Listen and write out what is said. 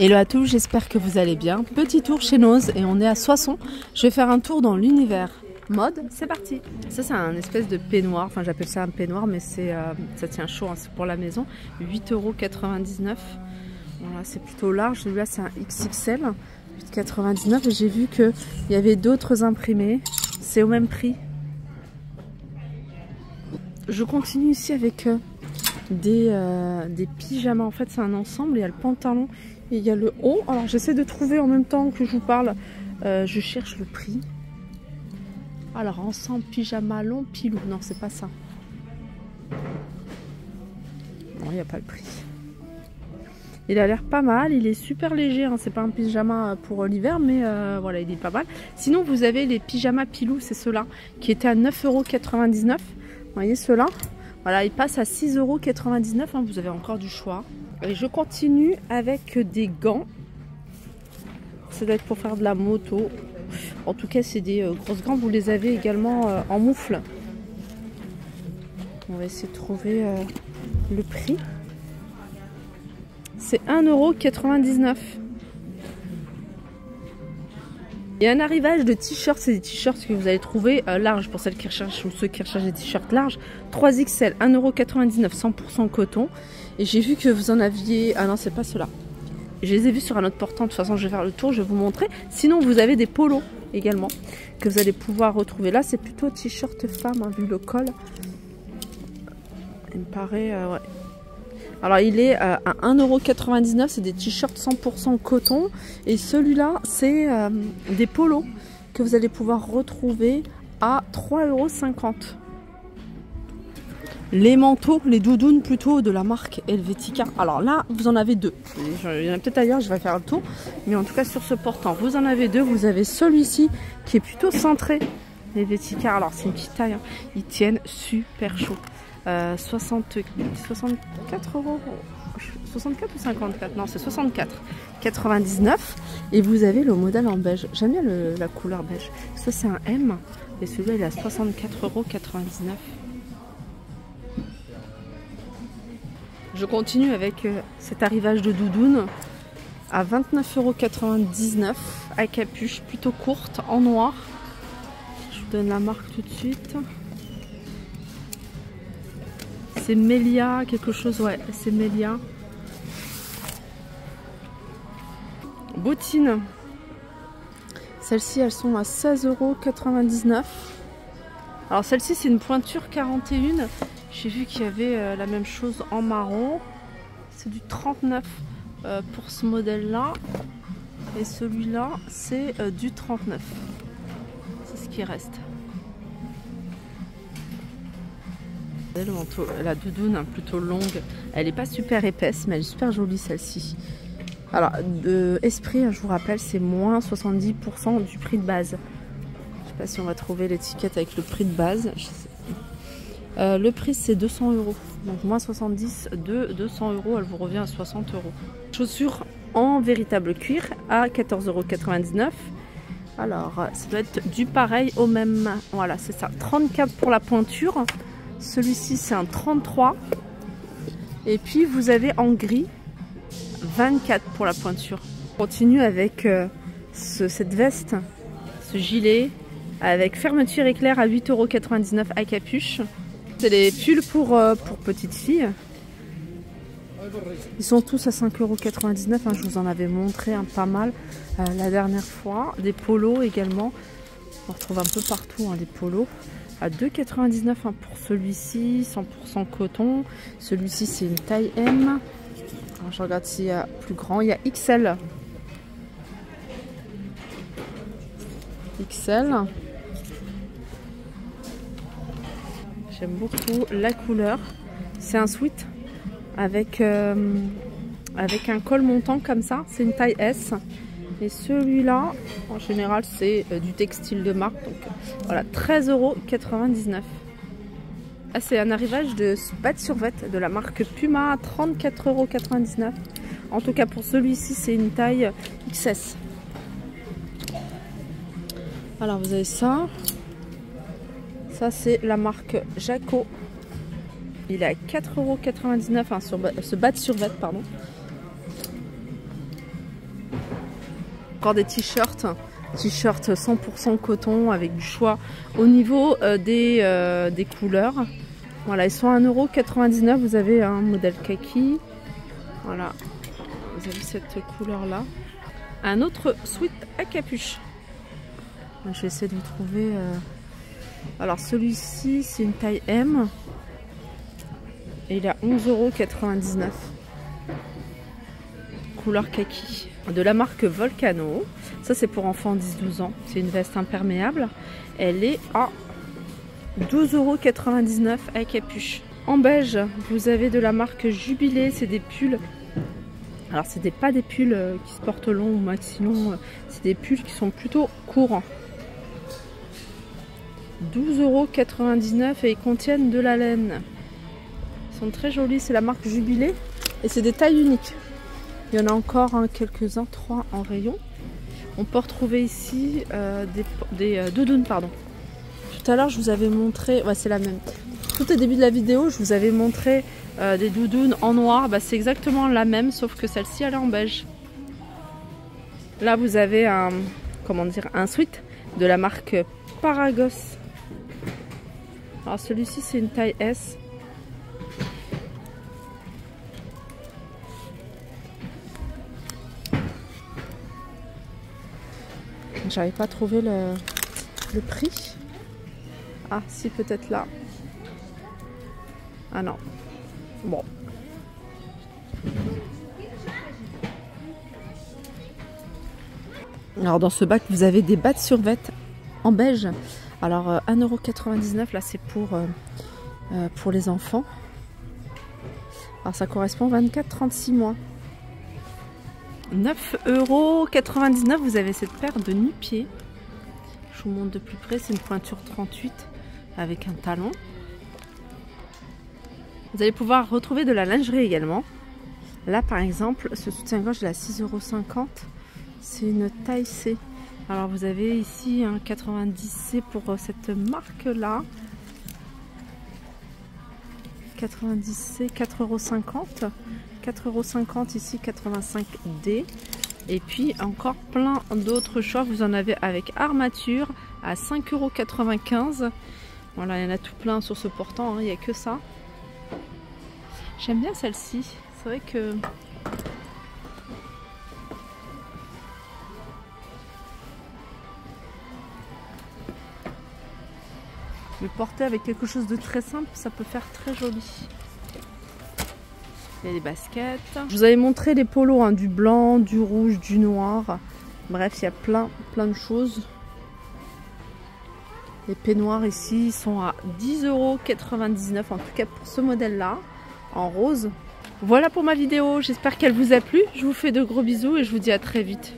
Hello à tous, j'espère que vous allez bien. Petit tour chez Noz et on est à Soissons. Je vais faire un tour dans l'univers mode, c'est parti. Ça c'est un espèce de peignoir, enfin j'appelle ça un peignoir mais c'est ça tient chaud, hein, c'est pour la maison. 8,99 €. Voilà, c'est plutôt large, celui-là c'est un XXL, 8,99 €. Et j'ai vu qu'il y avait d'autres imprimés, c'est au même prix. Je continue ici avec des pyjamas, en fait c'est un ensemble, il y a le pantalon et il y a le haut. Alors j'essaie de trouver en même temps que je vous parle, je cherche le prix. Alors ensemble pyjama long pilou, non c'est pas ça. Non, il n'y a pas le prix. Il a l'air pas mal, il est super léger, hein. C'est pas un pyjama pour l'hiver mais voilà il est pas mal. Sinon vous avez les pyjamas pilou, c'est ceux-là qui étaient à 9,99 €. Vous voyez ceux-là, voilà, ils passent à 6,99 €, hein, vous avez encore du choix. Et je continue avec des gants. Ça doit être pour faire de la moto. En tout cas, c'est des grosses gants. Vous les avez également en moufle. On va essayer de trouver le prix. C'est 1,99 €. Il y a un arrivage de t-shirts, c'est des t-shirts que vous allez trouver larges pour celles qui recherchent ou ceux qui recherchent des t-shirts larges. 3XL, 1,99 €, 100% coton. Et j'ai vu que vous en aviez... Ah non, c'est pas ceux-là. Je les ai vus sur un autre portant. De toute façon, je vais faire le tour, je vais vous montrer. Sinon, vous avez des polos également que vous allez pouvoir retrouver. Là, c'est plutôt t-shirt femme, hein, vu le col. Il me paraît... ouais. Alors il est à 1,99 €, c'est des t-shirts 100% coton. Et celui-là, c'est des polos que vous allez pouvoir retrouver à 3,50 €. Les manteaux, les doudounes plutôt de la marque Helvetica. Alors là, vous en avez deux. Il y en a peut-être ailleurs, je vais faire le tour. Mais en tout cas, sur ce portant, vous en avez deux. Vous avez celui-ci qui est plutôt cintré. Helvetica, alors c'est une petite taille, hein. Ils tiennent super chaud. 64 €, 64 ou 54, non c'est 64,99 €. Et vous avez le modèle en beige, j'aime bien la couleur beige. Ça c'est un M et celui-là il est à 64,99 €. Je continue avec cet arrivage de doudoune à 29,99 € à capuche plutôt courte en noir. Je vous donne la marque tout de suite. C'est Melia, quelque chose, ouais, c'est Melia. Bottines. Celles-ci, elles sont à 16,99 €. Alors celle-ci, c'est une pointure 41. J'ai vu qu'il y avait la même chose en marron. C'est du 39 pour ce modèle-là. Et celui-là, c'est du 39. C'est ce qui reste. Le manteau, la doudoune hein, plutôt longue, elle n'est pas super épaisse mais elle est super jolie celle-ci. Alors de Esprit, je vous rappelle, c'est moins 70% du prix de base. Je sais pas si on va trouver l'étiquette avec le prix de base. Le prix c'est 200 €, donc moins 70 de 200 €, elle vous revient à 60 €. Chaussures en véritable cuir à 14,99 €. Alors ça doit être du pareil au même, voilà c'est ça, 34 pour la pointure. Celui-ci c'est un 33. Et puis vous avez en gris 24 pour la pointure. On continue avec cette veste, ce gilet avec fermeture éclair à 8,99 € à capuche. C'est les pulls pour petites filles. Ils sont tous à 5,99 €, hein, je vous en avais montré pas mal la dernière fois. Des polos également, on retrouve un peu partout hein, des polos. À 2,99 € hein, pour celui-ci, 100% coton. Celui-ci c'est une taille M. Alors, je regarde s'il y a plus grand. Il y a XL. XL. J'aime beaucoup la couleur. C'est un sweat avec un col montant comme ça. C'est une taille S. Et celui-là, en général, c'est du textile de marque. Donc voilà, 13,99 €. Ah, c'est un arrivage de bat-survêt de la marque Puma, 34,99 €. En tout cas, pour celui-ci, c'est une taille XS. Alors, vous avez ça. Ça, c'est la marque Jaco. Il est à 4,99 € hein, sur ce bat-survêt, pardon. Encore des t-shirts. T-shirt 100% coton avec du choix au niveau des couleurs. Voilà, ils sont à 1,99 €. Vous avez un modèle kaki. Voilà, vous avez cette couleur là. Un autre sweat à capuche. Je vais essayer de vous trouver. Alors celui-ci c'est une taille M. Et il est à 11,99 €. Couleur kaki. De la marque Volcano. Ça c'est pour enfants 10-12 ans. C'est une veste imperméable. Elle est à 12,99 € à capuche. En beige, vous avez de la marque Jubilé. C'est des pulls. Alors c'est pas des pulls qui se portent long ou maxi long. C'est des pulls qui sont plutôt courts. 12,99 € et ils contiennent de la laine. Ils sont très jolis. C'est la marque Jubilé. Et c'est des tailles uniques. Il y en a encore quelques-uns, 3 en rayon. On peut retrouver ici des doudounes, pardon. Tout à l'heure, je vous avais montré, ouais, c'est la même. Tout au début de la vidéo, je vous avais montré des doudounes en noir. Bah, c'est exactement la même, sauf que celle-ci, elle est en beige. Là, vous avez un sweat de la marque Paragos. Alors, celui-ci, c'est une taille S. J'arrive pas à trouver le prix. Ah, si, peut-être là. Ah non. Bon. Alors, dans ce bac, vous avez des bas de survêt en beige. Alors, 1,99 €, là, c'est pour les enfants. Alors, ça correspond 24-36 mois. 9,99 €, vous avez cette paire de nu-pieds. Je vous montre de plus près, c'est une pointure 38 avec un talon. Vous allez pouvoir retrouver de la lingerie également. Là par exemple, ce soutien-gorge il est à 6,50 €. C'est une taille C. Alors vous avez ici un 90C pour cette marque-là. 90C, 4,50 €. 4,50 € ici, 85D. Et puis encore plein d'autres choix. Vous en avez avec armature à 5,95 €. Voilà, il y en a tout plein sur ce portant, hein, il n'y a que ça. J'aime bien celle-ci. C'est vrai que... le porter avec quelque chose de très simple, ça peut faire très joli. Il y a des baskets. Je vous avais montré les polos, hein, du blanc, du rouge, du noir. Bref, il y a plein de choses. Les peignoirs ici sont à 10,99 €, en tout cas pour ce modèle-là, en rose. Voilà pour ma vidéo, j'espère qu'elle vous a plu. Je vous fais de gros bisous et je vous dis à très vite.